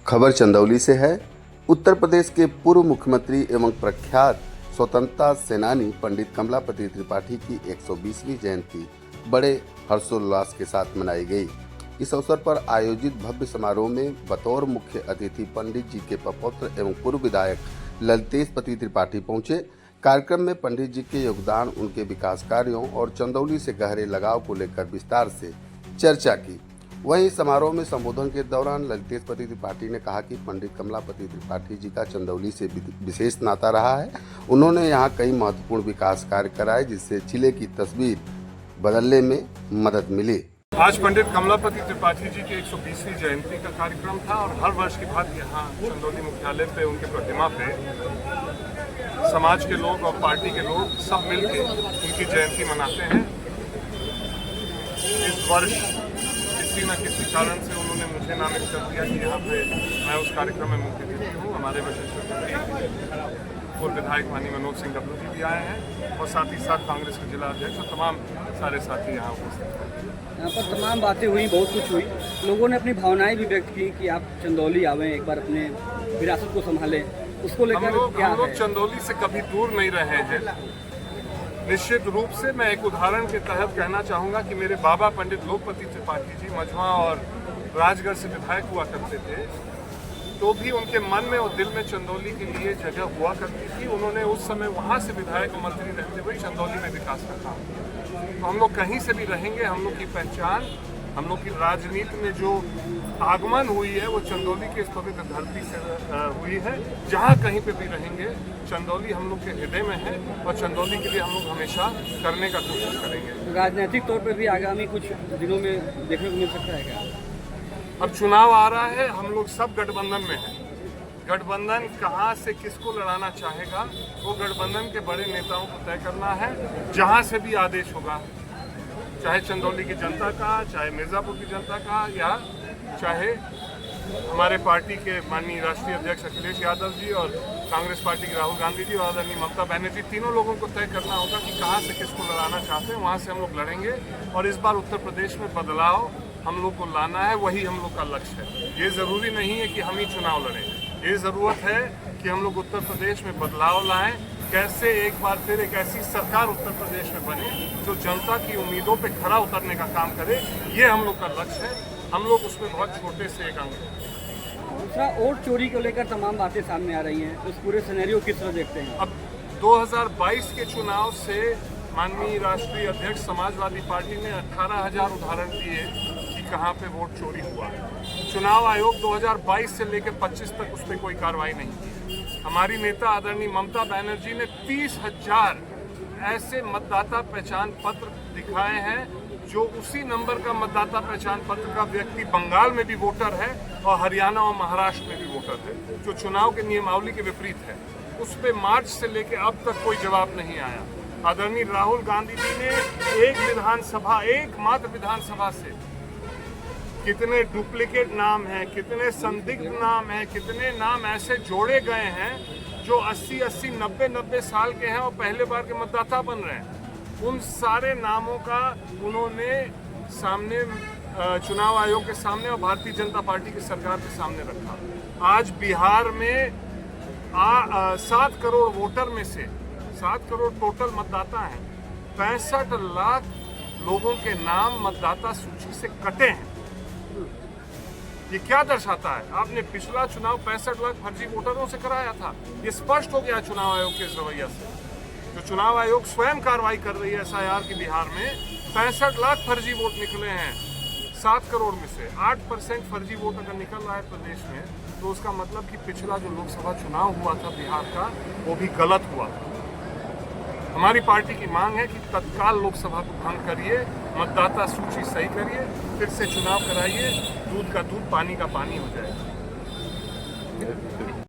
खबर चंदौली से है। उत्तर प्रदेश के पूर्व मुख्यमंत्री एवं प्रख्यात स्वतंत्रता सेनानी पंडित कमलापति त्रिपाठी की 120वीं जयंती बड़े हर्षोल्लास के साथ मनाई गई। इस अवसर पर आयोजित भव्य समारोह में बतौर मुख्य अतिथि पंडित जी के पौत्र एवं पूर्व विधायक ललितेशपति त्रिपाठी पहुंचे। कार्यक्रम में पंडित जी के योगदान, उनके विकास कार्यों और चंदौली से गहरे लगाव को लेकर विस्तार से चर्चा की। वहीं समारोह में संबोधन के दौरान ललितेशपति त्रिपाठी ने कहा कि पंडित कमलापति त्रिपाठी जी का चंदौली से विशेष नाता रहा है। उन्होंने यहाँ कई महत्वपूर्ण विकास कार्य कराए, जिससे जिले की तस्वीर बदलने में मदद मिली। आज पंडित कमलापति त्रिपाठी जी की 120वीं जयंती का कार्यक्रम था और हर वर्ष की भांति यहाँ चंदौली मुख्यालय पे उनकी प्रतिमा पे समाज के लोग और पार्टी के लोग सब मिलकर उनकी जयंती मनाते हैं। इस वर्ष किसी न किसी कारण से उन्होंने मुझे नामित कर दिया कि यहाँ पे मैं उस कार्यक्रम में मुख्य अतिथि हूँ। हमारे वरिष्ठ पूर्व विधायक माननीय मनोज सिंह डब्लू जी भी आए हैं और साथ ही साथ कांग्रेस के जिला अध्यक्ष और तमाम सारे साथी यहाँ उपस्थित हैं। यहाँ पर तमाम बातें हुई, बहुत कुछ हुई। लोगों ने अपनी भावनाएं भी व्यक्त की कि आप चंदौली आवें, एक बार अपने विरासत को संभालें। उसको लेकर हम लोग चंदौली से कभी दूर नहीं रहे हैं। निश्चित रूप से मैं एक उदाहरण के तहत कहना चाहूँगा कि मेरे बाबा पंडित लोकपति त्रिपाठी जी मझवा और राजगढ़ से विधायक हुआ करते थे, तो भी उनके मन में और दिल में चंदौली के लिए जगह हुआ करती थी। उन्होंने उस समय वहाँ से विधायक और मंत्री रहते हुए चंदौली में विकास का काम किया। तो हम लोग कहीं से भी रहेंगे, हम लोग की पहचान, हम लोग की राजनीति में जो आगमन हुई है वो चंदौली के इस पवित्र धरती से हुई है। जहाँ कहीं पे भी रहेंगे, चंदौली हम लोग के हृदय में है और चंदौली के लिए हम लोग हमेशा करने का कोशिश करेंगे। राजनीतिक तौर पे भी आगामी कुछ दिनों में देखने को मिल सकता है क्या? अब चुनाव आ रहा है, हम लोग सब गठबंधन में हैं। गठबंधन कहाँ से किसको लड़ाना चाहेगा वो गठबंधन के बड़े नेताओं को तय करना है। जहाँ से भी आदेश होगा, चाहे चंदौली की जनता का, चाहे मिर्जापुर की जनता का, या चाहे हमारे पार्टी के माननीय राष्ट्रीय अध्यक्ष अखिलेश यादव जी और कांग्रेस पार्टी के राहुल गांधी जी और आदरणीय ममता बनर्जी, तीनों लोगों को तय करना होगा कि कहाँ से किसको लड़ाना चाहते हैं। वहाँ से हम लोग लड़ेंगे और इस बार उत्तर प्रदेश में बदलाव हम लोग को लाना है, वही हम लोग का लक्ष्य है। ये ज़रूरी नहीं है कि हम ही चुनाव लड़ें, ये ज़रूरत है कि हम लोग उत्तर प्रदेश में बदलाव लाएँ। कैसे एक बार फिर एक ऐसी सरकार उत्तर प्रदेश में बने जो जनता की उम्मीदों पे खरा उतरने का काम करे, ये हम लोग का लक्ष्य है। हम लोग उसमें बहुत छोटे से एक अंग हैं। दूसरा, वोट चोरी को लेकर तमाम बातें सामने आ रही हैं, उस पूरे सिनेरियो किस तरह देखते हैं? अब 2022 के चुनाव से माननीय राष्ट्रीय अध्यक्ष समाजवादी पार्टी ने 18,000 उदाहरण दिए कि कहाँ पे वोट चोरी हुआ। चुनाव आयोग 2022 से लेकर 25 तक उस पर कोई कार्रवाई नहीं की। हमारी नेता आदरणीय ममता बनर्जी ने 30,000 ऐसे मतदाता पहचान पत्र दिखाए हैं जो उसी नंबर का मतदाता पहचान पत्र का व्यक्ति बंगाल में भी वोटर है और हरियाणा और महाराष्ट्र में भी वोटर है, जो चुनाव के नियमावली के विपरीत है। उस पे मार्च से लेकर अब तक कोई जवाब नहीं आया। आदरणीय राहुल गांधी जी ने एकमात्र विधानसभा से कितने डुप्लीकेट नाम हैं, कितने संदिग्ध नाम हैं, कितने नाम ऐसे जोड़े गए हैं जो 80-80, 90-90 साल के हैं और पहले बार के मतदाता बन रहे हैं। उन सारे नामों का उन्होंने सामने चुनाव आयोग के सामने और भारतीय जनता पार्टी की सरकार के सामने रखा। आज बिहार में 7 करोड़ वोटर में से 7 करोड़ टोटल मतदाता हैं, 65 लाख लोगों के नाम मतदाता सूची से कटे हैं। ये क्या दर्शाता है? आपने पिछला चुनाव 65 लाख फर्जी वोटरों से कराया था। ये स्पष्ट हो गया चुनाव आयोग के इस रवैया से। जो चुनाव आयोग स्वयं कार्रवाई कर रही है SIR की बिहार में, 65 लाख फर्जी वोट निकले हैं। 7 करोड़ में से 8% फर्जी वोट अगर निकल रहा है प्रदेश में, तो उसका मतलब कि पिछला जो लोकसभा चुनाव हुआ था बिहार का, वो भी गलत हुआ था। हमारी पार्टी की मांग है कि तत्काल लोकसभा को भंग करिए, मतदाता सूची सही करिए, फिर से चुनाव कराइए, दूध का दूध, पानी का पानी हो जाएगा।